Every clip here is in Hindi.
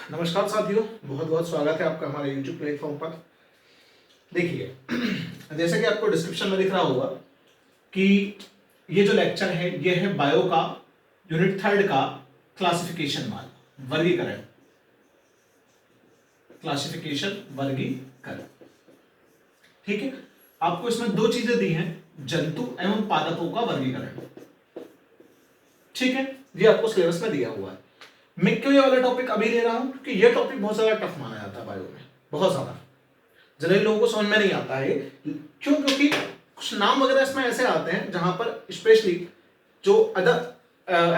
नमस्कार साथियों, बहुत बहुत स्वागत है आपका हमारे YouTube प्लेटफॉर्म पर। देखिए, जैसे कि आपको डिस्क्रिप्शन में दिख रहा होगा कि ये जो लेक्चर है ये है बायो का यूनिट 3 का क्लासिफिकेशन वाला वर्गीकरण। क्लासिफिकेशन वर्गीकरण, ठीक है। आपको इसमें दो चीजें दी हैं, जंतु एवं पादपों का वर्गीकरण, ठीक है। ये आपको सिलेबस में दिया हुआ है। मैं क्यों ये वाला टॉपिक अभी ले रहा हूं, क्योंकि ये टॉपिक बहुत ज्यादा टफ माना जाता है बायो में, बहुत ज्यादा जनरली लोगों को समझ में नहीं आता है। क्यों? क्योंकि कुछ नाम वगैरह इसमें ऐसे आते हैं जहां पर स्पेशली जो अदर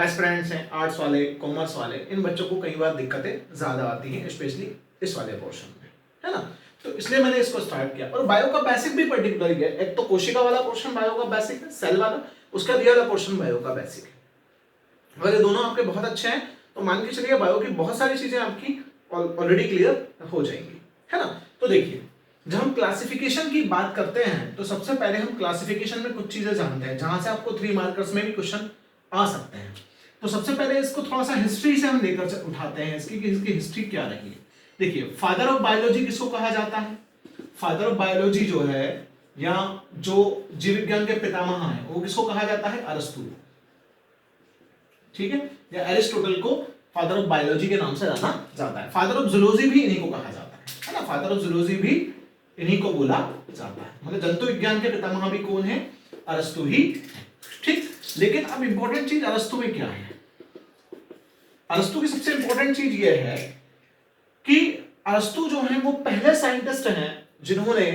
एस्पिरेंट्स हैं, आर्ट्स वाले, कॉमर्स वाले, इन बच्चों को कई बार दिक्कतें ज्यादा आती हैं, स्पेशली इस वाले पोर्शन में, है ना। तो इसलिए मैंने इसको स्टार्ट किया। और बायो का बेसिक भी पर्टिकुलर है। एक तो कोशिका वाला पोर्शन बायो का बेसिक है, सेल वाला, उसका दिया वाला पोर्शन बायो का बेसिक है। अगर ये दोनों आपके बहुत अच्छे हैं तो मान के चलिए बायो की बहुत सारी चीजें आपकी ऑलरेडी क्लियर हो जाएंगी, है ना। तो देखिए, जब हम क्लासिफिकेशन की बात करते हैं तो सबसे पहले हम क्लासिफिकेशन में कुछ चीजें जानते हैं जहां से आपको 3 मार्कर्स में भी क्वेश्चन आ सकते हैं। तो सबसे पहले इसको थोड़ा सा हिस्ट्री से हम लेकर उठाते हैं, इसकी हिस्ट्री क्या रही है। देखिए, फादर ऑफ बायोलॉजी किसको कहा जाता है? फादर ऑफ बायोलॉजी जो है, या जो जीव विज्ञान के पितामह है, वो किसको कहा जाता है? अरस्तु, ठीक है। या एरिस्टोटल को फादर ऑफ बायोलॉजी के नाम से जाना जाता है। फादर ऑफ जूलॉजी भी इन्हीं को कहा जाता है ना। फादर ऑफ जूलॉजी भी इन्हीं को बोला जाता है। मतलब जंतु विज्ञान के पितामह भी कौन है? अरस्तु ही है, ठीक। लेकिन अब इंपॉर्टेंट चीज अरस्तु में क्या है? अरस्तु की सबसे इंपॉर्टेंट चीज यह है कि अरस्तु जो है वो पहले साइंटिस्ट हैं जिन्होंने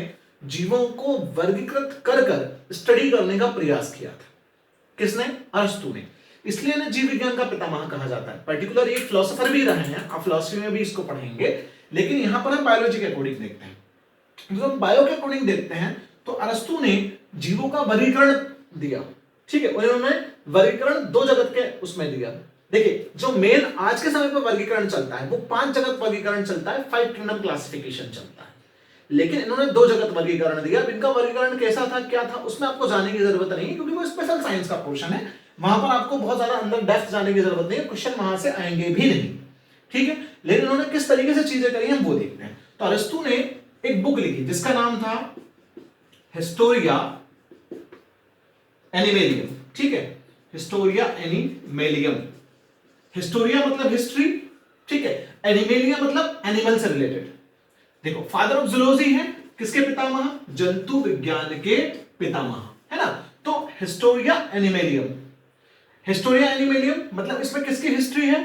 जीवों को वर्गीकृत कर कर स्टडी करने का प्रयास किया था। किसने? अरस्तु ने। इसलिए इन्हें जीव विज्ञान का पितामह कहा जाता है। पर्टिकुलर एक फिलोसोफर भी रहे हैं, आप फिलोसफी में भी इसको पढ़ेंगे, लेकिन यहां पर हम बायोलॉजी के अकॉर्डिंग देखते हैं। जब हम बायो के अकॉर्डिंग देखते हैं तो अरस्तु ने जीवों का वर्गीकरण दिया, ठीक है। और उन्होंने वर्गीकरण 2 जगत के उसमें दिया। देखिए, जो मेन आज के समय पर वर्गीकरण चलता है वो 5 जगत वर्गीकरण चलता है, 5 किंगडम क्लासिफिकेशन चलता है। लेकिन इन्होंने 2 जगत वर्गीकरण दिया। इनका वर्गीकरण कैसा था, क्या था, उसमें आपको जाने की जरूरत नहीं है, क्योंकि वो स्पेशल साइंस का पोर्शन है। वहां पर आपको बहुत ज्यादा अंदर डेप्थ जाने की जरूरत नहीं है, क्वेश्चन वहां से आएंगे भी नहीं, ठीक है। लेकिन उन्होंने किस तरीके से चीजें करी हम वो देखते हैं। तो अरस्तु ने एक बुक लिखी जिसका नाम था हिस्टोरिया एनिमेलियम, ठीक है। हिस्टोरिया एनिमेलियम। हिस्टोरिया मतलब हिस्ट्री, ठीक है। एनिमेलिया मतलब एनिमल से रिलेटेड। देखो, फादर ऑफ जूलॉजी है किसके पितामह? जंतु विज्ञान के पितामह, है ना। तो हिस्टोरिया एनिमेलियम, हिस्टोरिया एनिमेलियम मतलब इसमें किसकी हिस्ट्री है?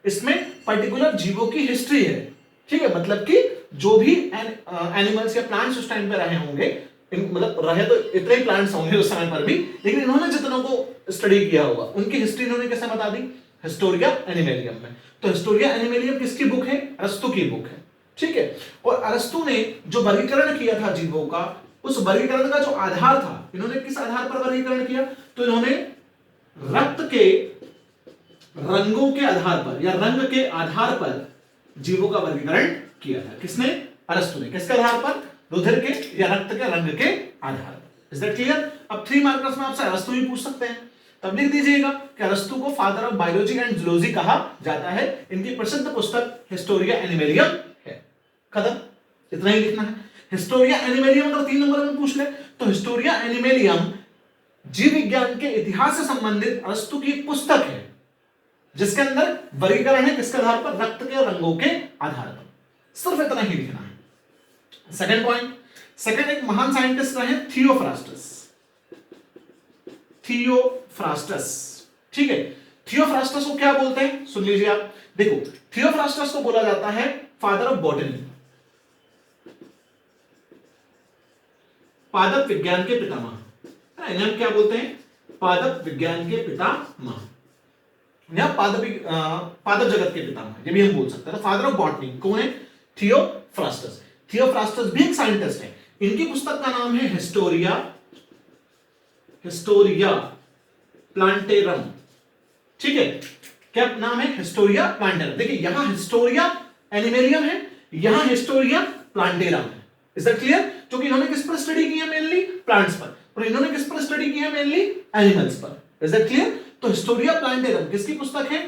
इसमें पर्टिकुलर जीवों की हिस्ट्री है, ठीक है। मतलब कि जो भी एनिमल्स या प्लांट्स उस टाइम पे रहे होंगे, मतलब रहे तो इतने ही प्लांट्स होंगे उस समय पर भी, लेकिन इन्होंने जितनों को स्टडी किया होगा उनकी हिस्ट्री इन्होंने कैसे बता दी? हिस्टोरिया एनिमेलियम में। तो हिस्टोरिया एनिमेलियम किसकी बुक है? अरस्तु की बुक है, ठीक है। और अरस्तु ने जो वर्गीकरण किया था जीवों का, उस वर्गीकरण का जो आधार था, इन्होंने किस आधार पर वर्गीकरण किया? तो इन्होंने रक्त के रंगों के आधार पर या रंग के आधार पर जीवों का वर्गीकरण किया था। किसने? अरस्तु ने। किसके आधार पर? रुधिर के या रक्त के रंग के आधार पर। Is that clear? अब 3 मार्कर्स में आपसे अरस्तु ही पूछ सकते हैं, तब लिख दीजिएगा कि अरस्तु को father of biology and zoology कहा जाता है। इनकी प्रसिद्ध पुस्तक हिस्टोरिया एनिमेलियम है। खत्म, इतना ही लिखना है। हिस्टोरिया एनिमेलियम अगर 3 नंबर में पूछ ले तो हिस्टोरिया एनिमेलियम जीव विज्ञान के इतिहास से संबंधित अरस्तु की एक पुस्तक है जिसके अंदर वर्गीकरण है किसके आधार पर? रक्त के रंगों के आधार पर। सिर्फ इतना ही लिखना है। सेकंड पॉइंट, सेकंड एक महान साइंटिस्ट रहे थियोफ्रास्टस। थियोफ्रास्टस, ठीक है। थियोफ्रास्टस को क्या बोलते हैं? सुन लीजिए आप। देखो, थियोफ्रास्टस को बोला जाता है फादर ऑफ बॉटनी, पादप विज्ञान के पितामह। इन्हें क्या बोलते हैं? पादप विज्ञान के पितामह या पादप जगत के पितामह, ये भी हम बोल सकते हैं। तो फादर ऑफ बॉटनी कौन है? थियोफ्रास्टस। थियोफ्रास्टस भी एक साइंटिस्ट है। इनकी पुस्तक का नाम है हिस्टोरिया प्लांटेरम, ठीक है। क्या नाम है? Historia plantarum. देखिए, यहां हिस्टोरिया एनिमेलियम है, यहां हिस्टोरिया प्लांटेरम है। Is that clear? क्योंकि इन्होंने किस पर स्टडी की है? मेनली प्लांट्स पर। और इन्होंने किस पर स्टडी की है? मेनली एनिमल्स पर। Is that clear? तो हिस्टोरिया प्लांटेरम किसकी पुस्तक है?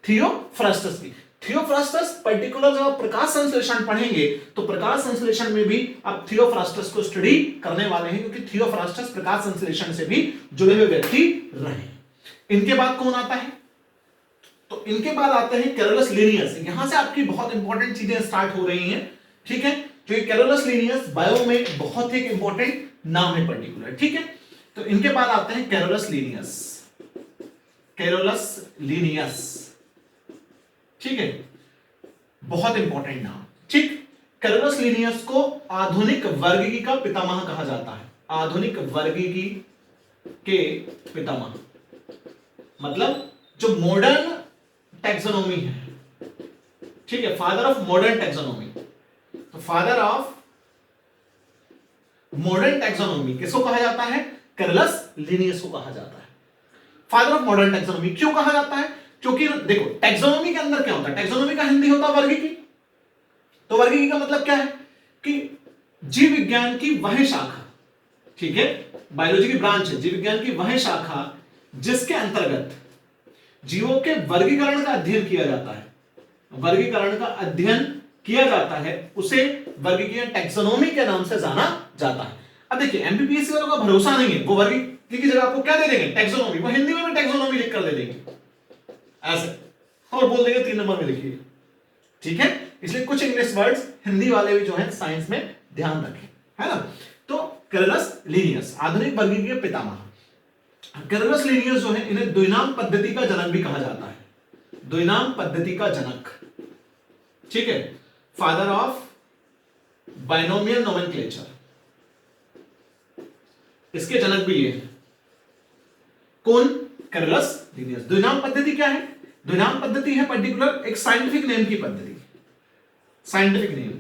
थियोफ्रास्टस की। थियोफ्रास्टस पर्टिकुलर जब आप प्रकाश संश्लेषण पढ़ेंगे तो प्रकाश संश्लेषण में भी आप थियोफ्रास्टस को स्टडी करने वाले हैं, क्योंकि थियोफ्रास्टस प्रकाश संश्लेषण से भी जुड़े हुए व्यक्ति रहे। इनके बाद कौन आता है? तो इनके बाद आते हैं कैरोलस लिनियस। यहां से आपकी बहुत इंपॉर्टेंट चीजें स्टार्ट हो रही हैं, ठीक है। जो कैरोलस लिनियस बायो में बहुत ही इंपॉर्टेंट नाम है पर्टिकुलर, ठीक है। तो इनके बाद आते हैं कैरोलस लिनियस, कैरोलस लिनियस, ठीक है, बहुत इंपॉर्टेंट नाम, ठीक। कैरोलस लिनियस को आधुनिक वर्गीकी का पितामह कहा जाता है, आधुनिक वर्गीकी के पितामह, मतलब जो मॉडर्न टैक्सोनॉमी है, ठीक है, फादर ऑफ मॉडर्न टैक्सोनॉमी। तो फादर ऑफ मॉडर्न टैक्सोनॉमी किसको कहा जाता है? कैरोलस लिनियस को कहा जाता है। फादर ऑफ मॉडर्न टैक्सोनॉमी क्यों कहा जाता है? क्योंकि देखो टैक्सोनॉमी के अंदर क्या होता है, टैक्सोनॉमी का हिंदी होता है वर्गीकी। तो वर्गीकी का मतलब क्या है कि जीव विज्ञान की वह शाखा, ठीक है, बायोलॉजी की ब्रांच है, जीव विज्ञान की वह शाखा जिसके अंतर्गत जीवों के वर्गीकरण का अध्ययन किया जाता है, वर्गीकरण का अध्ययन किया जाता है, उसे वर्गीकरण टैक्सोनॉमी के नाम से जाना जाता है। अब देखिए एमपीपीएससी वालों का भरोसा नहीं है, वो वर्गीकरण की जगह आपको क्या दे देंगे? टैक्सोनॉमी। वो हिंदी में भी टैक्सोनॉमी लिख कर दे देंगे ऐसे, और बोल देंगे 3 नंबर में लिखिए, ठीक है। इसलिए कुछ इंग्लिश वर्ड्स हिंदी वाले भी जो है साइंस में ध्यान रखें, है ना। तो कैरोलस लिनियस आधुनिक वर्गीकी के पितामह। कैरोलस लिनियस जो है इन्हें द्विनाम पद्धति का जनक भी कहा जाता है, द्विनाम पद्धति का जनक, ठीक है, फादर ऑफ बाइनोमियल नोमेनक्लेचर, इसके जनक भी ये है। कौन? Carolus Linnaeus. द्विनाम पद्धति क्या है? द्विनाम पद्धति है पर्टिकुलर एक साइंटिफिक नेम की पद्धति, साइंटिफिक नेम,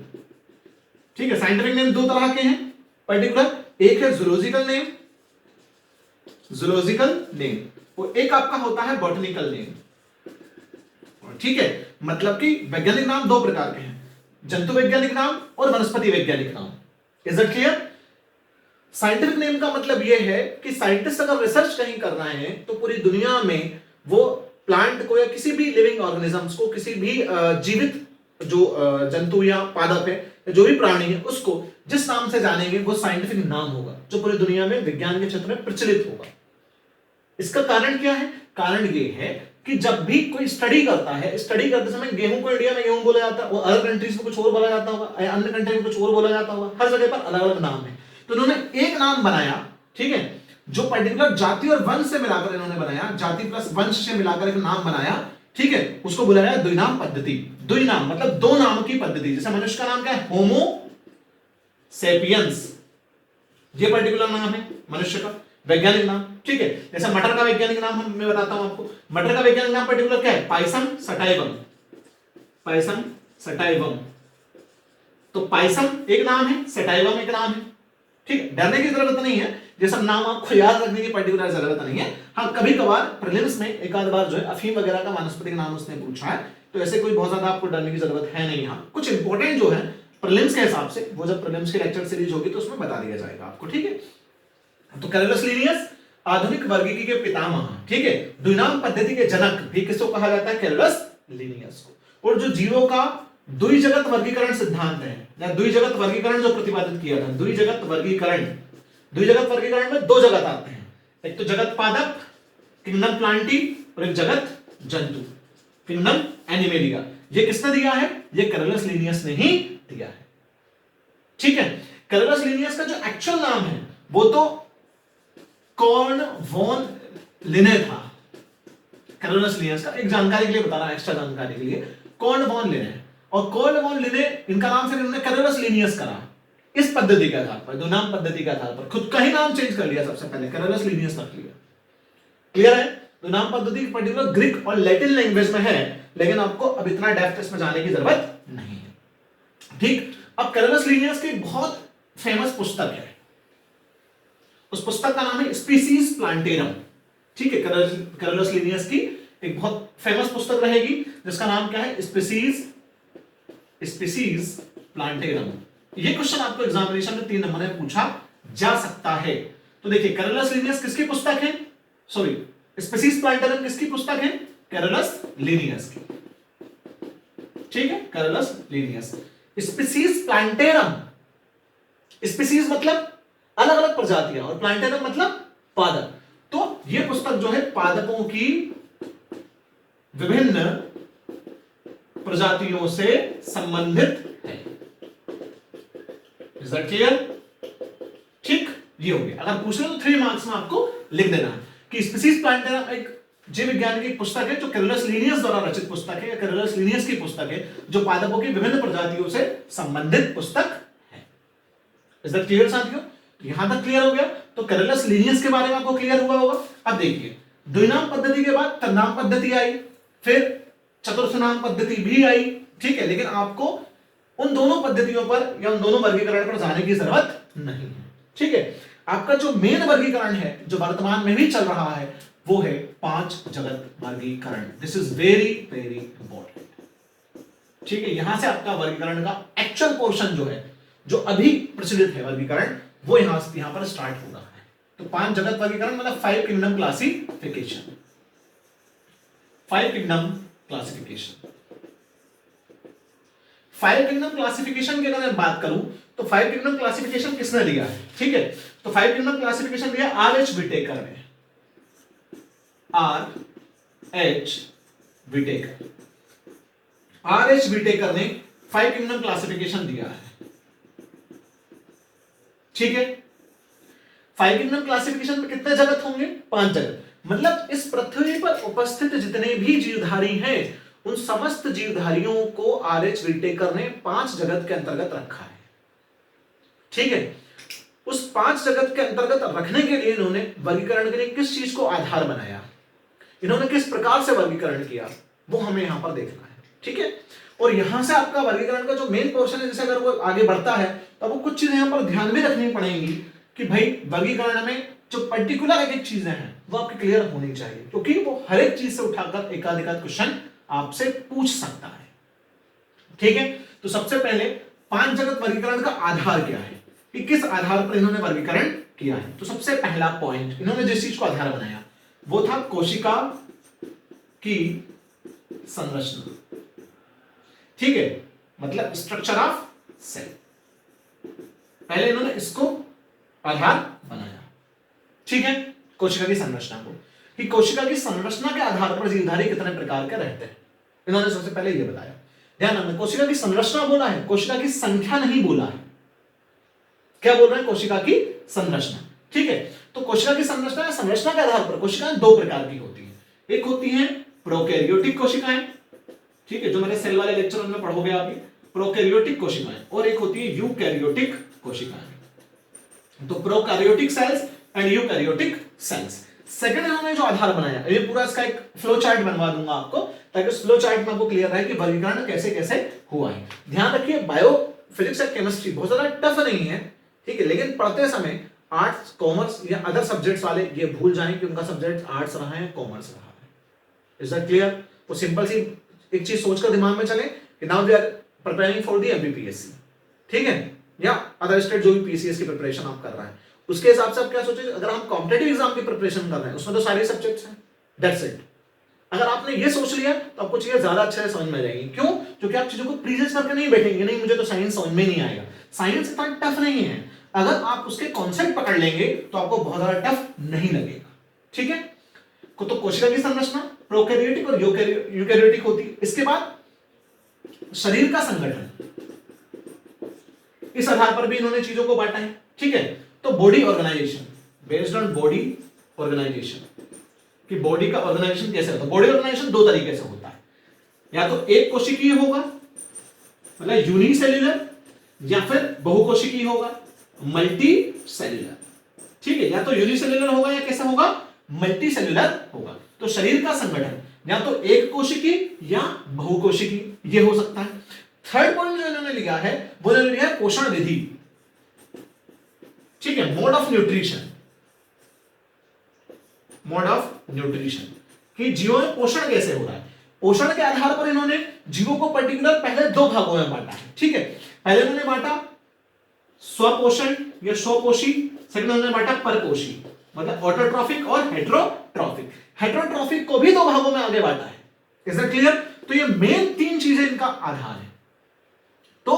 ठीक है। साइंटिफिक नेम 2 तरह के हैं पर्टिकुलर, एक है जूलॉजिकल नेम, जूलॉजिकल नेम, वो एक आपका होता है बॉटनिकल नेम, ठीक है। मतलब कि वैज्ञानिक नाम 2 प्रकार के हैं, जंतु वैज्ञानिक नाम और वनस्पति वैज्ञानिक नाम। Is it clear? Scientific name का मतलब यह है कि साइंटिस्ट अगर रिसर्च कहीं कर रहे हैं तो पूरी दुनिया में वो प्लांट को या किसी भी लिविंग ऑर्गेनिजम्स को, किसी भी जीवित जो जंतु या पादप है या जो भी प्राणी है, उसको जिस नाम से जानेंगे वो साइंटिफिक नाम होगा जो पूरी दुनिया में विज्ञान के क्षेत्र में प्रचलित होगा। इसका कारण क्या है? कारण ये है कि जब भी कोई स्टडी करता है, स्टडी करते समय गेहूं को इंडिया में गेहूं बोला जाता है, वो अदर कंट्रीज में कुछ और बोला जाता होगा, अन्य कंट्री में कुछ और बोला जाता होगा, हर जगह पर अलग अलग नाम है। तो इन्होंने एक नाम बनाया, ठीक है, जो पर्टिकुलर जाति और वंश से मिलाकर इन्होंने बनाया, जाति प्लस वंश से मिलाकर एक नाम बनाया, ठीक है, उसको बुलाया द्विनाम पद्धति। द्विनाम मतलब 2 नाम की पद्धति। जैसे मनुष्य का नाम क्या है? होमो सेपियंस, ये पर्टिकुलर नाम है मनुष्य का वैज्ञानिक नाम, ठीक है। जैसे मटर का वैज्ञानिक नाम मैं बताता हूं आपको, मटर का वैज्ञानिक नाम पर्टिकुलर क्या है? Pisum sativum, Pisum sativum. तो पाइसम एक नाम है, सटाइवम एक नाम है, ठीक है। डरने की जरूरत नहीं है, ये सब नाम आपको याद रखने की पर्टिकुलर जरूरत नहीं है। हाँ, कभी कभार प्रीलिम्स में एक आध बार जो है अफीम वगैरह का वानस्पतिक नाम उसने पूछा है, तो ऐसे कोई बहुत ज्यादा आपको डरने की जरूरत है नहीं। हाँ, कुछ इंपॉर्टेंट जो है प्रीलिम्स के हिसाब से, वो जब प्रीलिम्स की लेक्चर सीरीज होगी तो उसमें बता दिया जाएगा आपको, ठीक है। तो कैरोलस लिनियस आधुनिक वर्गीकी के पितामह, ठीक है, द्विनाम पद्धति के जनक भी किसको कहा जाता है? कैरोलस लिनियस को। और जो जीवों का द्विजगत वर्गीकरण सिद्धांत है या द्विजगत वर्गीकरण जो प्रतिपादित किया था, द्विजगत वर्गीकरण, द्विजगत वर्गीकरण में 2 जगत आते हैं, एक तो जगत पादप किंगडम प्लांटी और एक जगत जंतु किंगडम एनिमेलिया। ये किसने दिया है? ये कैरोलस लिनियस ने ही दिया है, ठीक है। कैरोलस लिनियस का जो एक्चुअल नाम है वो तो कॉर्न वॉन लिने था। कैरोलस लिनियस का एक जानकारी के लिए बता रहा हूं, एक्स्ट्रा जानकारी के लिए, कॉर्न वॉन लिने, और कॉर्न वॉन लिने इनका नाम फिर इन्होंने कैरोलस लिनियस करा इस पद्धति के आधार पर, द्विनाम पद्धति के आधार पर। खुद का ही नाम चेंज कर लिया सबसे पहले, कैरोलस लिनियस रख लिया। क्लियर है? द्विनाम पद्धति पर्टिकुलर ग्रीक और लैटिन लैंग्वेज में है, लेकिन आपको अब इतना डेप्थ इसमें जाने की जरूरत नहीं है, ठीक। अब कैरोलस लिनियस की बहुत फेमस पुस्तक है, उस पुस्तक का नाम है स्पीसीज प्लांटेरम, ठीक है। कैरोलस लिनियस की एक बहुत फेमस पुस्तक रहेगी जिसका नाम क्या है? Species plantarum. ये क्वेश्चन आपको एग्जामिनेशन में 3 नंबर में पूछा जा सकता है। तो देखिए कैरोलस लिनियस किसकी पुस्तक है? सॉरी, स्पीसीज प्लांटेरम किसकी पुस्तक है? कैरोलस लिनियस की। ठीक है, Carolus Linnaeus. Species plantarum, species मतलब अलग अलग प्रजातियां और प्लांटेरम मतलब पादप। तो ये पुस्तक जो है पादपों की विभिन्न प्रजातियों से संबंधित है। Is that clear? ठीक, ये हो गया। अगर पूछ ले तो 3 मार्क्स में आपको लिख देना है कि स्पीसीज प्लांटेरम एक जीव विज्ञान की पुस्तक है जो कैरोलस लीनियस द्वारा रचित पुस्तक है, या कैरोलस लीनियस की पुस्तक है जो पादपों की विभिन्न प्रजातियों से संबंधित पुस्तक है। इज दैट क्लियर साथियों? यहां तक क्लियर हो गया। तो कैरोलस लीनियस के बारे में आपको क्लियर हुआ होगा। अब देखिए, द्विनाम पद्धति के बाद तन्नाम पद्धति आई, फिर चतुर्थनाम पद्धति भी आई, ठीक है, लेकिन आपको उन दोनों पद्धतियों पर या उन दोनों वर्गीकरण पर जाने की जरूरत नहीं है, ठीक है। आपका जो मेन वर्गीकरण है जो वर्तमान में भी चल रहा है वो है 5 जगत वर्गीकरण। This is very very important, ठीक है। यहां से आपका वर्गीकरण का एक्चुअल पोर्शन जो है, जो अभी प्रचलित है वर्गीकरण, वो यहां पर स्टार्ट हो रहा है। तो 5 जगत वर्गीकरण मतलब 5 kingdom classification, 5 kingdom classification. 5 kingdom classification की अगर मैं बात करूं तो 5 किंगडम क्लासिफिकेशन किसने दिया है, ठीक है। तो 5 किंगडम क्लासिफिकेशन दिया आर.एच. विटेकर ने, आर.एच. Whittaker, R H. विटेकर ने 5 किंगडम क्लासिफिकेशन दिया है, ठीक है। 5 किंगडम क्लासिफिकेशन में कितने जगत होंगे? 5 जगत। मतलब इस पृथ्वी पर उपस्थित जितने भी जीवधारी हैं उन समस्त जीवधारियों को आर.एच. विटेकर ने 5 जगत के अंतर्गत रखा है, ठीक है। उस 5 जगत के अंतर्गत रखने के लिए इन्होंने वर्गीकरण के लिए किस चीज को आधार बनाया, इन्होंने किस प्रकार से वर्गीकरण किया, वो हमें यहां पर देखना है, ठीक है। और यहां से आपका वर्गीकरण का जो मेन पोर्शन है, जैसे अगर वो आगे बढ़ता है तो आपको कुछ चीजें यहां पर ध्यान में रखनी पड़ेंगी कि भाई वर्गीकरण में जो पर्टिकुलर एक एक चीजें हैं वो आपके क्लियर होनी चाहिए, क्योंकि वो हर एक चीज से उठाकर एकाधिक क्वेश्चन आपसे पूछ सकता है, ठीक है। तो सबसे पहले 5 जगत वर्गीकरण का आधार क्या है, कि किस आधार पर इन्होंने वर्गीकरण किया है। तो सबसे पहला पॉइंट इन्होंने जिस चीज को आधार बनाया वो था कोशिका की संरचना, ठीक है, मतलब स्ट्रक्चर ऑफ सेल। पहले इन्होंने इसको आधार बनाया, ठीक है, कोशिका की संरचना को, कि कोशिका की संरचना के आधार पर जीवधारी कितने प्रकार के रहते हैं, इन्होंने सबसे पहले यह बताया। ध्यान रखना, कोशिका की संरचना बोला है, कोशिका की संख्या नहीं बोला है। क्या बोल रहे हैं? कोशिका की संरचना, ठीक है। तो कोशिका की संरचना संरचना के आधार पर कोशिकाएं 2 प्रकार की होती हैं। एक होती हैं प्रोकैरियोटिक कोशिकाएं, ठीक है, जो मेरे सेल वाले लेक्चर में पढ़ोगे आप, प्रोकैरियोटिक कोशिकाएं, और एक होती है यूकैरियोटिक कोशिकाएं। तो prokaryotic cells and eukaryotic cells. Second इन्होंने जो आधार बनाया, ये पूरा इसका एक फ्लो चार्ट बनवा दूंगा आपको, ताकि उस फ्लो चार्ट में आपको क्लियर रहे कि वर्गीकरण कैसे कैसे हुआ है। ध्यान रखिए, बायो फिजिक्स और केमिस्ट्री बहुत ज्यादा टफ नहीं है, ठीक है, लेकिन पढ़ते समय आर्ट्स, कॉमर्स या अदर सब्जेक्ट्स वाले ये भूल जाएं कि उनका सब्जेक्ट आर्ट्स रहा है, कॉमर्स रहा है। Is that clear? वो सिंपल सी एक चीज सोचकर दिमाग में चले कि now we are preparing for the MPPSC, ठीक है, या अदर स्टेट जो भी पीसीएस की प्रिपरेशन आप कर रहे हैं, उसके हिसाब से आप क्या सोचे, अगर हम कॉम्पिटिटिव एग्जाम की प्रिपरेशन कर रहे हैं उसमें तो सारे सब्जेक्ट्स हैं, दैट्स इट। अगर आपने ये सोच लिया तो आपको चीजें ज्यादा अच्छे से समझ में आ जाएंगी। क्यों? क्योंकि आप चीजों को प्रीजन करके नहीं बैठेंगे, नहीं मुझे तो साइंस समझ में नहीं आएगा। साइंस इतना टफ नहीं है, अगर आप उसके कॉन्सेप्ट पकड़ लेंगे तो आपको बहुत ज्यादा टफ नहीं लगेगा, ठीक है। तो कोशिका की संरचना प्रोकैरियोटिक और यूकैरियोटिक होती है। इसके बाद शरीर का संगठन, इस आधार पर भी इन्होंने चीजों को बांटा है, ठीक है। तो body organisation, based on body organisation, कि बॉडी का ऑर्गेनाइजेशन कैसे होता है। बॉडी ऑर्गेनाइजेशन 2 तरीके से होता है, या तो एक कोशिकीय होगा मतलब यूनिसेल्युलर, या फिर बहुकोशिकीय होगा मल्टी सेल्युलर, ठीक है। या तो यूनिसेल्युलर होगा या कैसा होगा, मल्टी सेल्युलर होगा। तो शरीर का संगठन या तो एक कोशिकीय या बहुकोशिकीय ये हो सकता है। थर्ड पॉइंट जो इन्होंने लिया है वो इन्होंने लिया है पोषण विधि, ठीक है, mode of nutrition, mode of nutrition, कि जीवों में पोषण कैसे हो रहा है। पोषण के आधार पर इन्होंने जीवों को पर्टिकुलर पहले 2 भागों में बांटा है, ठीक है। पहले इन्होंने बांटा स्वपोषण या स्वपोषी, सेकंड इन्होंने बांटा परपोषी, मतलब ऑटोट्रॉफिक और हेटेरोट्रॉफिक। हेटेरोट्रॉफिक को भी 2 भागों में आगे बांटा है। Is that clear? तो ये मेन 3 चीजें इनका आधार है। तो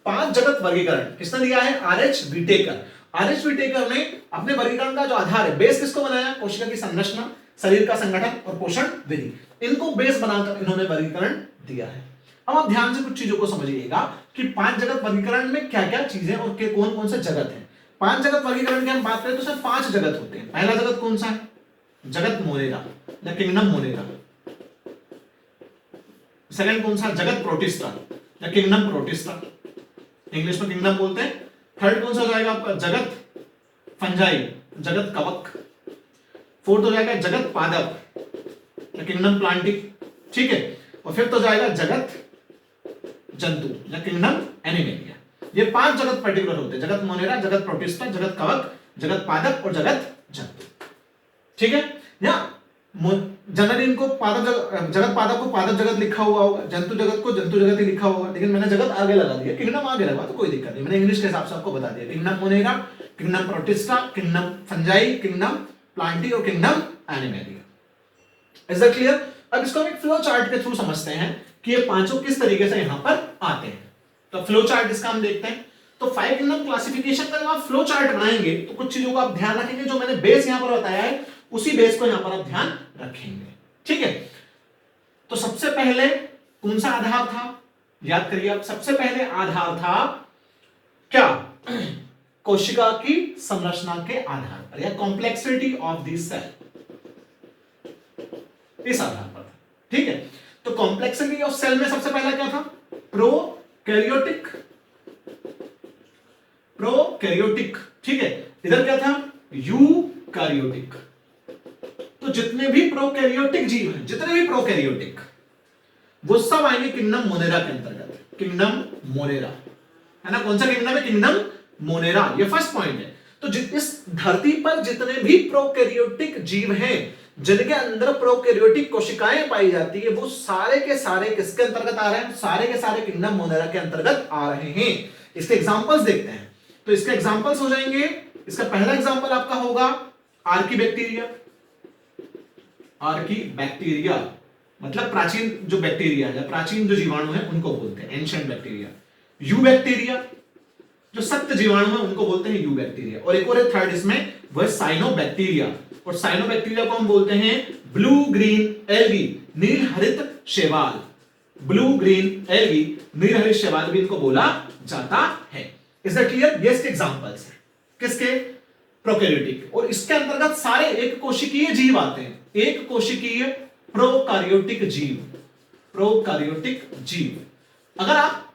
5 जगत वर्गीकरण किसने दिया है? RH Whittaker. आरएच विटेकर ने अपने वर्गीकरण का जो आधार है, बेस किसको बनाया? कोशिका की संरचना, शरीर का संगठन और पोषण विधि, इनको बेस बनाकर इन्होंने वर्गीकरण दिया है। अब आप ध्यान से कुछ चीजों को समझिएगा कि 5 जगत वर्गीकरण में क्या क्या चीजें और कौन कौन से जगत है। 5 जगत वर्गीकरण की हम बात करें तो सिर्फ 5 जगत होते हैं। पहला जगत कौन सा है? जगत मोनेरा या किंगडम मोनेरा। सेकंड कौन सा? जगत प्रोटिस्टा या किंगडम प्रोटिस्टा, इंग्लिश में किंगडम बोलते हैं। थर्ड कौन सा हो जाएगा आपका? जगत फंजाई, जगत कवक। फोर्थ हो जाएगा जगत पादप या किंगडम प्लांटिक, ठीक है। और फिफ्थ हो जाएगा जगत जंतु या किंगडम एनिमेलिया। ये 5 जगत पर्टिकुलर होते हैं, जगत मोनेरा, जगत प्रोटिस्टा, जगत कवक, जगत पादप और जगत जंतु, ठीक है। या जनरली इनको जगत पादप को पादप जगत लिखा हुआ होगा, जंतु जगत को जंतु जगत ही लिखा होगा, लेकिन मैंने जगत आगे लगा दिया, किंगडम आगे लगा तो कोई दिक्कत नहीं, मैंने इंग्लिश के हिसाब से आपको बता दिया। Kingdom Monera, kingdom Protista, kingdom fungi, kingdom Plantae और kingdom Animalia. Is that clear? अब इसको हम एक फ्लो चार्ट के थ्रू समझते हैं कि ये पांचों किस तरीके से यहां पर आते हैं। तो फ्लो चार्ट इसका हम देखते हैं। तो 5 किंगडम क्लासिफिकेशन का जब आप फ्लो चार्ट बनाएंगे तो कुछ चीजों को आप ध्यान रखेंगे, जो मैंने बेस यहां पर बताया है उसी बेस को यहां पर आप ध्यान रखेंगे, ठीक है। तो सबसे पहले कौन सा आधार था? याद करिए आप, सबसे पहले आधार था क्या? कोशिका की संरचना के आधार पर या कॉम्प्लेक्सिटी ऑफ द सेल, इस आधार पर, ठीक है। तो कॉम्प्लेक्सिटी ऑफ सेल में सबसे पहला क्या था? प्रोकैरियोटिक, प्रोकैरियोटिक, ठीक है। इधर क्या था? यूकैरियोटिक। तो जितने भी प्रोकैरियोटिक जीव हैं, जितने भी प्रोकैरियोटिक, वो सब आएंगे किंगडम मोनेरा के अंतर्गत। किंगडम मोनेरा है ना, कौन सा किंगडम है? किंगडम मोनेरा, ये फर्स्ट पॉइंट है। तो इस धरती पर जितने भी प्रोकैरियोटिक जीव हैं, जिनके अंदर प्रोकैरियोटिक कोशिकाएं पाई जाती है, वो सारे के सारे किसके अंतर्गत आ रहे हैं? सारे के सारे किंगडम मोनेरा के अंतर्गत आ रहे हैं। इसके एग्जांपल्स देखते हैं। तो इसके एग्जांपल्स हो जाएंगे, इसका पहला एग्जांपल आपका होगा आर्कीबैक्टीरिया। आर्कीबैक्टीरिया मतलब प्राचीन जो बैक्टीरिया है, प्राचीन जो जीवाणु है उनको बोलते हैं एंशिएंट बैक्टीरिया। यूबैक्टीरिया जो सख्त जीवाणु है उनको बोलते हैं यूबैक्टीरिया। और एक और है थर्ड इसमें, वह साइनोबैक्टीरिया। और साइनोबैक्टीरिया को हम बोलते हैं ब्लू ग्रीन एल्गी, नील हरित शैवाल। ब्लू ग्रीन एल्गी, नील हरित शैवाल भी इनको बोला जाता है। Is that clear? ये इसके एग्जांपल्स हैं किसके? प्रोकैरियोटिक। और इसके अंतर्गत सारे एक कोशिकीय जीव आते हैं, एक कोशिकीय प्रोकैरियोटिक जीव। प्रोकैरियोटिक जीव। अगर आप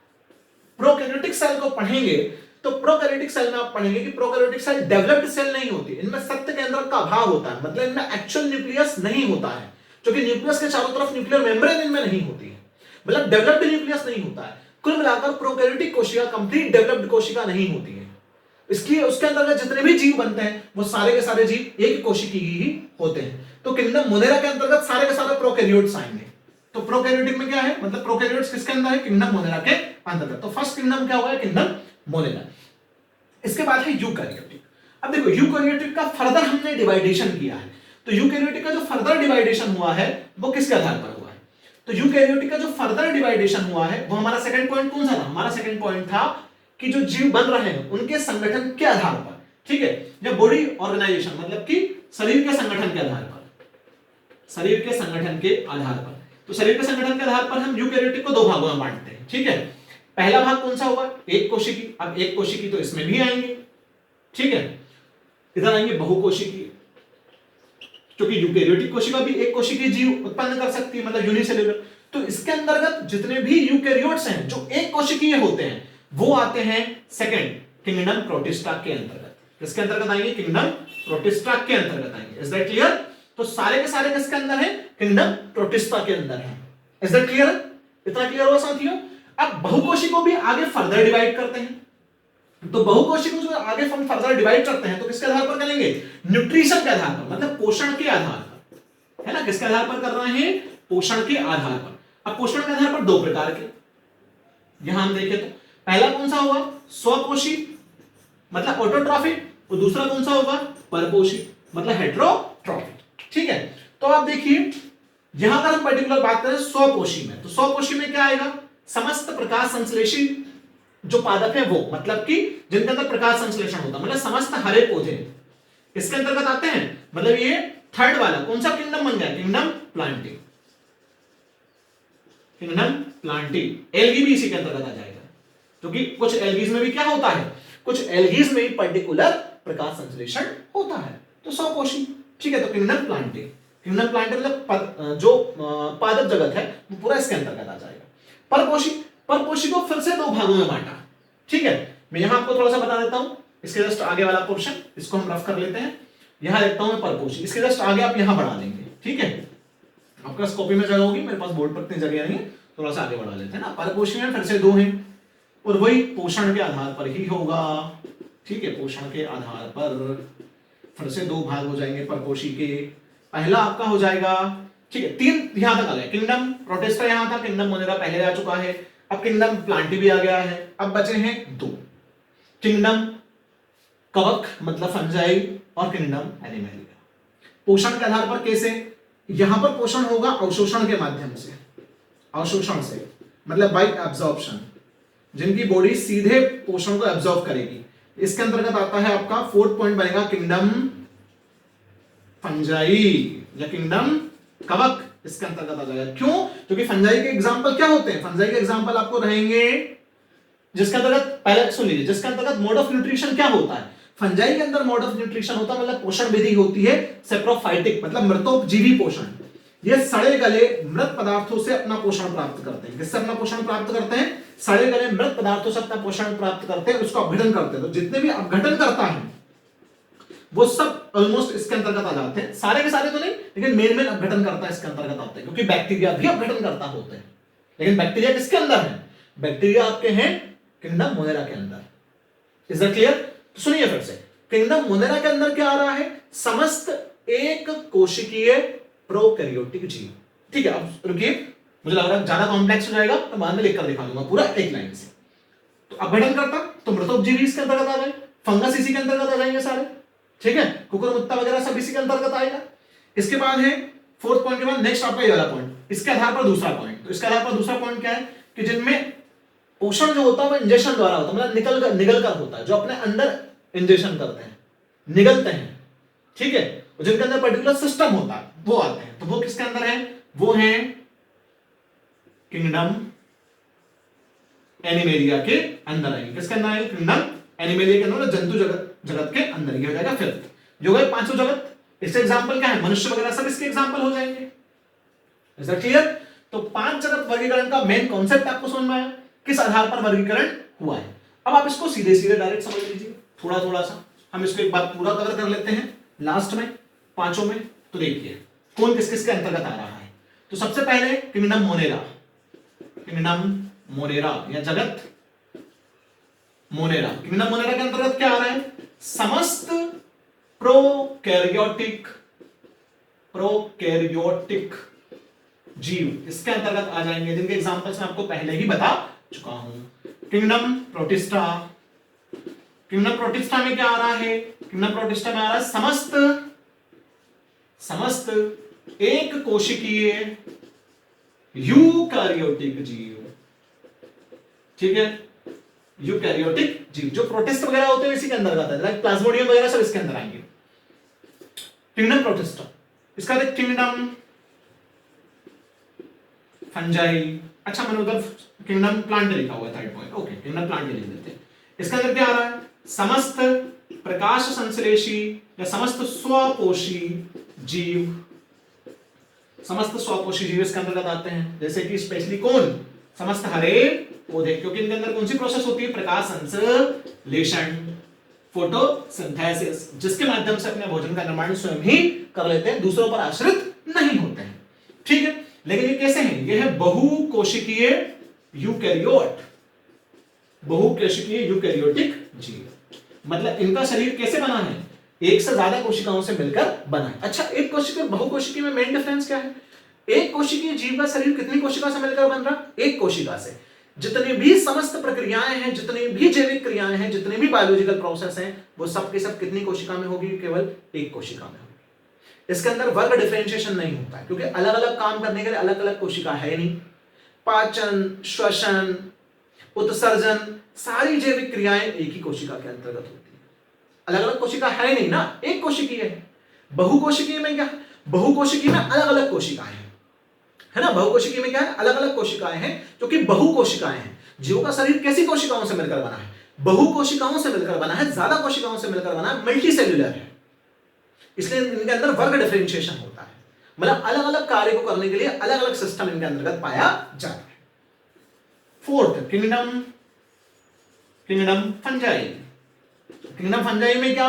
प्रोकैरियोटिक सेल को पढ़ेंगे तो प्रोकैरियोटिक सेल में आप पढ़ेंगे कि प्रोकैरियोटिक सेल डेवलप्ड सेल नहीं होती, इनमें सत्य केंद्रक का अभाव होता है, मतलब इनमें एक्चुअल न्यूक्लियस नहीं होता है, क्योंकि न्यूक्लियस के चारों तरफ न्यूक्लियर मेम्ब्रेन इनमें नहीं होती है, मतलब डेवलप्ड न्यूक्लियस नहीं होता है। कुल मिलाकर प्रोकैरियोटिक कोशिका कंप्लीट डेवलप्ड कोशिका नहीं होती है। इसलिए उसके अंतर्गत जितने भी जीव बनते हैं वो सारे के सारे जीव एक कोशिकीय ही होते हैं। तो किंगडम मोनेरा के अंतर्गत सारे के सारे प्रोकैरियोट्स आएंगे। तो प्रोकैरियोटिक में क्या है? मतलब प्रोकैरियोट्स किसके अंदर है? किंगडम मोनेरा के अंतर्गत। तो फर्स्ट किंगडम क्या हुआ है? Kingdom Monera. इसके बाद है यूकैरियोटिक। अब देखो यूकैरियोटिक का फर्दर हमने डिवाइडेशन किया है। तो यूकैरियोटिक का जो फर्दर डिवाइडेशन हुआ है वो किसके आधार पर हुआ है? तो यूकैरियोटिक का जो फर्दर डिवाइडेशन हुआ है वो हमारा सेकंड पॉइंट कौन सा था? हमारा सेकंड पॉइंट था कि जो जीव बन रहे हैं उनके संगठन के आधार पर, ठीक है, या बॉडी ऑर्गेनाइजेशन मतलब कि शरीर के संगठन के आधार पर, शरीर के संगठन के आधार पर। तो शरीर के संगठन के आधार पर हम यूकैरियोटिक को 2 भागों में बांटते हैं, ठीक है। पहला भाग कौन सा होगा? एक कोशिकी। अब एक कोशिकी तो इसमें भी आएंगे, ठीक है, इधर आएंगे बहुकोशिकीय, क्योंकि यूकैरियोटिक कोशिका भी एक कोशिकीय जीव उत्पन्न कर सकती है, मतलब यूनिसेल्युलर। तो इसके अंतर्गत जितने भी यूकैरियोट्स हैं जो एक कोशिकीय होते हैं वो आते हैं सेकंड किंगडम प्रोटिस्टा के अंतर्गत। किसके अंतर्गत आएंगे? किंगडम प्रोटिस्टा के अंतर्गत आएंगे। Is that clear? तो सारे के सारे किसके अंदर है? किंगडम प्रोटिस्टा के अंदर है। Is that clear? इतना क्लियर हुआ साथियों? अब बहुकोशी को भी आगे फर्दर डिवाइड करते हैं। तो बहुकोशी को जो आगे हम फर्दर डिवाइड करते हैं तो किसके आधार पर करेंगे? न्यूट्रिशन के आधार पर, मतलब पोषण के आधार पर, है ना। किसके आधार पर कर रहे हैं? पोषण के आधार पर। अब पोषण के आधार पर 2 प्रकार के, यहां हम देखें तो पहला कौन सा होगा? स्वपोषी मतलब ऑटोट्रॉफिक, और दूसरा कौन सा होगा? परपोषी मतलब हेटेरोट्रॉफिक, ठीक है। तो आप देखिए यहां अगर हम पर्टिकुलर बात करें स्वकोशी में, तो स्वकोशी में क्या आएगा, समस्त प्रकाश संश्लेषी जो पादप है वो, मतलब कि जिनके अंदर प्रकाश संश्लेषण होता है, मतलब समस्त हरे पौधे इसके अंतर्गत आते हैं। मतलब ये थर्ड वाला कौन सा किंगडम बन गया, kingdom Plantae, kingdom Plantae. Algae भी इसी के अंतर्गत आ जाएगा, क्योंकि कुछ एल्गीज में भी क्या होता है, कुछ एल्गीज में भी पर्टिकुलर प्रकाश संश्लेषण होता है। तो स्वकोशी, ठीक है। तो किंगडम प्लांटी, किंगडम प्लांटी मतलब जो पादप जगत है वो पूरा इसके अंतर्गत आ जाएगा। परपोषी, परपोषी को फिर से दो भागों में बांटा, ठीक है। मैं यहां आपको थोड़ा सा बता देता हूं, इसके जस्ट आगे वाला पोर्शन इसको हम रफ कर लेते हैं। यहां लिखता हूं मैं परपोषी, इसके जस्ट आगे आप यहां बढ़ा देंगे, ठीक है। आपका कॉपी में जगह होगी, मेरे पास बोर्ड पर इतनी जगह नहीं है, थोड़ा सा आगे बढ़ा लेते हैं ना। परपोषी में फिर से दो हैं और वही पोषण के आधार पर ही होगा, ठीक है। पोषण के आधार पर फिर से दो भाग हो जाएंगे परपोषी के। पहला आपका हो जाएगा, ठीक है, तीन यहां तक आ गया, किंगडम प्रोटिस्टा यहां था, किंगडम मोनेरा पहले आ चुका है, अब किंगडम प्लांटी भी आ गया है। अब बचे हैं दो, किंगडम कवक मतलब फंजाई और किंगडम एनिमेलिया। पोषण के आधार पर कैसे, यहां पर पोषण होगा अवशोषण के माध्यम से, अवशोषण से मतलब बाय एब्जॉर्प्शन, जिनकी बॉडी सीधे पोषण को एब्जॉर्ब करेगी। इसके अंतर्गत आता है आपका फोर्थ पॉइंट बनेगा किंगडम फंजाई या किंगडम कवक, इसके अंतर्गत आ जाएगा। क्यों, क्योंकि फंजाई के एग्जांपल क्या होते हैं, फंजाई के एग्जांपल आपको रहेंगे जिसके अंतर्गत, पहले सुन लीजिए, जिसके अंतर्गत मोड ऑफ न्यूट्रिशन क्या होता है, फंजाई के अंदर मोड ऑफ न्यूट्रिशन होता है, मतलब पोषण विधि होती है सेप्रोफाइटिक, मतलब मृतोपजीवी पोषण। ये सड़े गले मृत पदार्थों से अपना पोषण प्राप्त करते हैं। किससे अपना पोषण प्राप्त करते हैं, सड़े गले मृत पदार्थों से अपना पोषण प्राप्त करते हैं, उसको अपघटन करते हैं। तो जितने भी अपघटन करता है वो सब ऑलमोस्ट इसके अंतर्गत आ जाते हैं, सारे के सारे तो नहीं, लेकिन मेन अपघटन करता है इसके अंतर्गत आते हैं, क्योंकि बैक्टीरिया भी अपघटन करता होते हैं। लेकिन बैक्टीरिया किसके अंदर है, बैक्टीरिया आपके हैं किंगडम मोनेरा के अंदर। Is that clear? तो सुनिए फिर से, किंगडम मोनेरा के अंदर क्या आ रहा है, समस्त एक कोशिकीय प्रोकैरियोटिक जीव, ठीक है। अब रुकिए, मुझे लग रहा है ज्यादा कॉम्प्लेक्स हो जाएगा, तो बाद में लिखकर दिखा दूंगा पूरा एक लाइन से। तो अपघटन करता तो मृतोपजीवी इसके अंतर्गत आ जाए, फंगस इसी के अंतर्गत आ जाएंगे सारे, ठीक है। कुकुरमुत्ता वगैरह सब इसी के अंतर्गत आएगा। इसके बाद है फोर्थ पॉइंट के बाद नेक्स्ट आपका ये वाला पॉइंट, इसके आधार पर दूसरा पॉइंट। तो इसके आधार पर दूसरा पॉइंट क्या है कि जिनमें पोषण जो होता है वो इंजेक्शन द्वारा होता है, मतलब निगल कर होता है, जो अपने अंदर इंजेक्शन करते हैं, निगलते हैं, ठीक है। और जिनके अंदर पर्टिकुलर सिस्टम होता है वो आते हैं। तो वो किसके अंदर है, वो है किंगडम एनिमेलिया के अंदर आएंगे। किसके अंदर आएंगे, किंगडम एनिमेलिया के अंदर, जंतु जगत के अंदर। ये हो जाएगा फिफ्थ। जो गए पांचों जगत, इससे एग्जांपल क्या है, मनुष्य वगैरह सब इसके एग्जांपल हो जाएंगे। Is that clear? तो पांच जगत वर्गीकरण का मेन कॉन्सेप्ट आपको समझ में आया, किस आधार पर वर्गीकरण हुआ है। अब आप इसको सीधे सीधे डायरेक्ट समझ लीजिए, थोड़ा थोड़ा सा हम इसको एक बार पूरा कवर कर लेते हैं लास्ट में पांचों में। तो देखिए कौन किस किस के अंतर्गत आ रहा है। तो सबसे पहले किंगडम मोनेरा, किंगडम मोनेरा या जगत मोनेरा। किंगडम मोनेरा के अंतर्गत क्या आ रहा है, समस्त प्रोकैरियोटिक जीव इसके अंतर्गत आ जाएंगे, जिनके एग्जांपल्स मैं आपको पहले ही बता चुका हूं। किंगडम प्रोटिस्टा, किंगडम प्रोटिस्टा में क्या आ रहा है, किंगडम प्रोटिस्टा में आ रहा है समस्त एक कोशिकीय यूकैरियोटिक जीव, ठीक है। यूकैरियोटिक जीव जो प्रोटिस्ट वगैरह होते हैं इसी के अंदर आता है, लाइक प्लाज्मोडियम वगैरह सब इसके अंदर आएंगे। किंगडम प्रोटिस्टा, इसका देख किंगडम फंजाई, अच्छा मैंने उधर किंगडम प्लांट लिखा हुआ है third point, okay kingdom plant लिख देते हैं। इसके अंदर क्या आ रहा है, समस्त प्रकाश संश्लेषी या समस्त स्वपोषी जीव, समस्त स्वपोषी जीव इसके अंतर्गत आते हैं। जैसे कि स्पेशली कौन, समस्त हरे पौधे, क्योंकि इनके अंदर कौन सी प्रोसेस होती है, प्रकाश संश्लेषण, फोटोसिंथेसिस, जिसके माध्यम से अपने भोजन का निर्माण स्वयं ही कर लेते हैं, दूसरों पर आश्रित नहीं होते हैं, ठीक है। लेकिन ये कैसे हैं, ये है बहुकोशिकीय यूकैरियोट, बहुकोशिकीय यूकैरियोटिक जीव। मतलब इनका शरीर कैसे बना है, एक से ज्यादा कोशिकाओं से मिलकर बना है। अच्छा, एक कोशिका बहुकोशिकीय में मेन डिफरेंस क्या है, एक कोशिकीय जीव का शरीर कितनी कोशिका से मिलकर बन रहा, एक कोशिका से। जितने भी समस्त प्रक्रियाएं हैं, जितनी भी जैविक क्रियाएं हैं, जितने भी बायोलॉजिकल प्रोसेस हैं, वो सब के सब कितनी कोशिका में होगी, केवल एक कोशिका में होगी। इसके अंदर वर्ग डिफरेंशिएशन नहीं होता है, क्योंकि अलग अलग काम करने के लिए अलग अलग कोशिका है नहीं। पाचन, श्वसन, उत्सर्जन, सारी जैविक क्रियाएं एक ही कोशिका के अंतर्गत होती है। अलग अलग कोशिका है नहीं ना, एक कोशिकीय है। बहुकोशिकीय में क्या, बहुकोशिकीय में अलग अलग कोशिकाएं हैं, है ना। बहुकोशिकीय में क्या है, अलग अलग कोशिकाएं हैं, जो कि बहुकोशिकाएं हैं। जीवों का शरीर कैसी कोशिकाओं से मिलकर बना है, बहुकोशिकाओं से मिलकर बना है, ज्यादा कोशिकाओं से मिलकर बना है, मल्टी सेल्यूलर है, इसलिए इनके अंदर वर्ग डिफरेंशिएशन होता है। मतलब अलग अलग कार्य को करने के लिए अलग अलग सिस्टम इनके अंतर्गत पाया जाता है। Fourth, kingdom fungi. Kingdom fungi में क्या,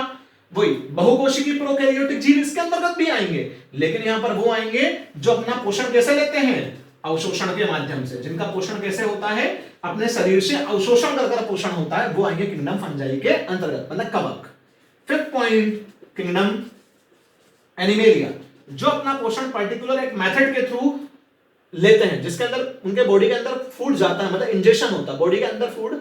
वही बहुकोशिकीय प्रोकैरियोटिक जीव इसके अंतर्गत भी आएंगे, लेकिन यहां पर वो आएंगे जो अपना पोषण कैसे लेते हैं, अवशोषण के माध्यम से। जिनका पोषण कैसे होता है, अपने शरीर से अवशोषण कर पोषण होता है, वो आएंगे किंगडम फंजाई के अंतर्गत, मतलब कवक। फिफ्थ पॉइंट, किंगडम एनिमेलिया, जो अपना पोषण पर्टिकुलर एक मेथड के थ्रू लेते हैं, जिसके अंदर उनके बॉडी के अंदर फूड जाता है, मतलब इंजेक्शन होता है, बॉडी के अंदर फूड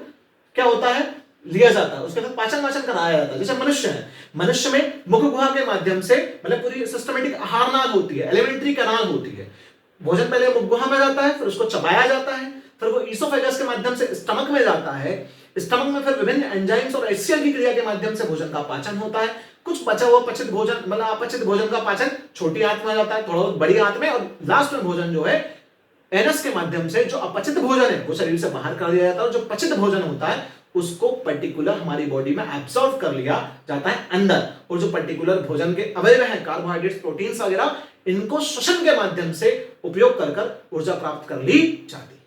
क्या होता है, लिया जाता है, उसके बाद पाचन वाचन कराया जाता है। जैसे मनुष्य है, मनुष्य में मुख गुहा के माध्यम से, मतलब पूरी सिस्टमेटिक आहार नाल होती है, एलिमेंट्री कैनाल होती है। भोजन पहले मुख गुहा में जाता है, फिर उसको चबाया जाता है, फिर वो ईसोफेगस के माध्यम से स्टमक में जाता है, स्टमक में फिर विभिन्न एंजाइम्स और एचसीएल की क्रिया के माध्यम से भोजन का पाचन होता है। कुछ बचा हुआ पचित भोजन, मतलब अपचित भोजन का पाचन छोटी आंत में जाता है, थोड़ा बड़ी आंत में, और लास्ट में भोजन जो है एनस के माध्यम से, जो अपचित भोजन है वो शरीर से बाहर कर दिया जाता है, और जो पचित भोजन होता है उसको पर्टिकुलर हमारी बॉडी में एब्सॉर्ब कर लिया जाता है अंदर। और जो पर्टिकुलर भोजन के अवयव हैं, कार्बोहाइड्रेट्स, प्रोटीन्स वगैरह, इनको श्वसन के माध्यम से उपयोग कर ऊर्जा प्राप्त कर ली जाती है।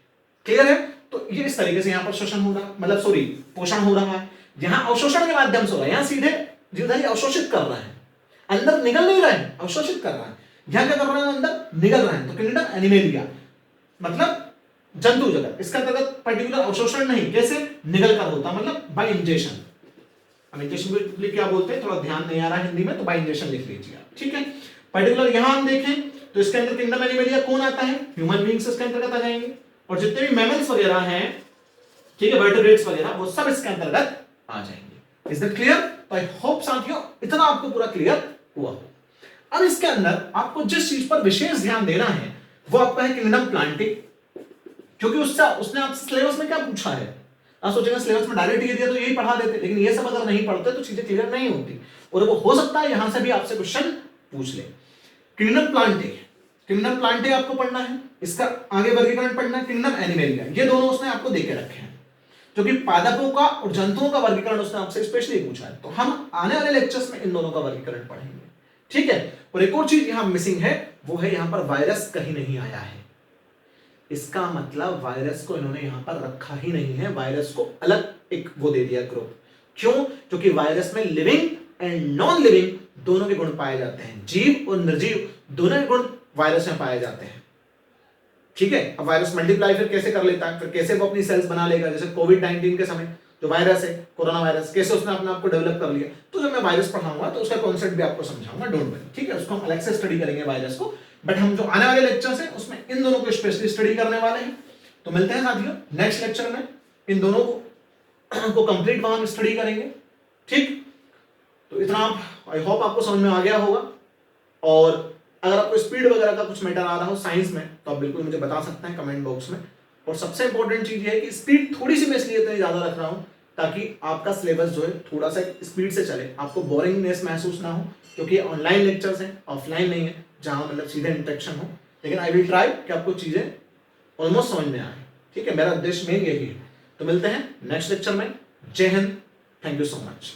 क्लियर है। तो ये इस तरीके से यहां पर श्वसन हो रहा है, मतलब सॉरी पोषण हो रहा है। यहां अवशोषण के माध्यम से हो रहा है, यहां सीधे जीवधारी अवशोषित कर रहा है, अंदर निगल नहीं रहा है, अवशोषित कर रहा है। यहां क्या कर रहा है, अंदर निगल रहा है। तो किंगडम एनिमेलिया मतलब जंतु जगत, इसका अंतर्गत पर्टिकुलर अवशोषण नहीं, कैसे निगल कर होता, मतलब बाय इंजेक्शन। अब इंजेक्शन को क्या बोलते हैं, थोड़ा ध्यान नहीं आ रहा है हिंदी में, तो बाय इंजेक्शन लिख लीजिए आप, ठीक है। पर्टिकुलर यहां हम देखें तो इसके अंदर किंगडम एनिमेलिया कौन आता है, ह्यूमन बीइंग्स इसके अंतर्गत आ जाएंगे, और जितने भी मैमल्स वगैरह हैं, ठीक है, वर्टेब्रेट्स वगैरह, वो सब इसके अंतर्गत आ जाएंगे। Is that clear. तो आई होप साथियों इतना आपको पूरा क्लियर हुआ हो। अब इसके अंदर आपको जिस चीज पर विशेष ध्यान देना है वो आपका है किंगडम प्लांटिंग, क्योंकि उसने आपसे सिलेबस में क्या पूछा है। आप सोचेंगे सिलेबस में डायरेक्ट ये दिया तो यही पढ़ा देते, लेकिन ये सब अगर नहीं पढ़ते तो चीजें क्लियर नहीं होती, और वो हो सकता है यहां से भी आपसे क्वेश्चन पूछ ले। किंगडम प्लांटे आपको पढ़ना है, इसका आगे वर्गीकरण पढ़ना है, किंगडम एनिमेलिया, ये दोनों उसने आपको देके रखे हैं, क्योंकि पादपों का और जंतुओं का वर्गीकरण उसने आपसे स्पेशली पूछा है। तो हम आने वाले लेक्चर्स में इन दोनों का वर्गीकरण पढ़ेंगे, ठीक है। और एक और चीज यहां मिसिंग है, वो है यहां पर वायरस कहीं नहीं आया है। इसका मतलब वायरस को इन्होंने यहां पर रखा ही नहीं है, वायरस को अलग एक वो दे दिया ग्रुप। क्यों, क्योंकि वायरस में लिविंग एंड नॉन लिविंग दोनों के गुण पाए जाते हैं, जीव और निर्जीव दोनों के गुण वायरस में पाए जाते हैं, ठीक है। अब वायरस मल्टीप्लाई फिर कैसे कर लेता है, फिर कैसे वो अपनी सेल्स बना लेगा, जैसे कोविड-19 के समय जो वायरस है, कोरोना वायरस, कैसे उसने अपने आप को डेवलप कर लिया। तो जब मैं वायरस पढ़ाऊंगा तो उसका कॉन्सेप्ट भी आपको समझाऊंगा, डोंट वरी, ठीक है। उसको हम अलग से स्टडी करेंगे वायरस को, बट हम जो आने वाले लेक्चर्स हैं उसमें इन दोनों को स्पेशली स्टडी करने वाले हैं। तो मिलते हैं साथियों नेक्स्ट लेक्चर में, इन दोनों को कंप्लीट वहां स्टडी करेंगे, ठीक। तो इतना आप आई होप आपको समझ में आ गया होगा। और अगर आपको स्पीड वगैरह का कुछ मैटर आ रहा हो साइंस में तो आप बिल्कुल मुझे बता सकते हैं कमेंट बॉक्स में। और सबसे इंपॉर्टेंट चीज ये है कि स्पीड थोड़ी सी मैं इसलिए इतनी ज्यादा रख रहा हूं ताकि आपका सिलेबस जो है थोड़ा सा स्पीड से चले, आपको बोरिंगनेस महसूस ना हो, क्योंकि ऑनलाइन लेक्चर्स हैं, ऑफलाइन नहीं है जहां मतलब सीधे इंटरेक्शन हो। लेकिन आई विल ट्राई कि आपको चीजें ऑलमोस्ट समझ में आए, ठीक है। मेरा उद्देश्य मेन यही है। तो मिलते हैं नेक्स्ट लेक्चर में। जय Hind, thank you so much.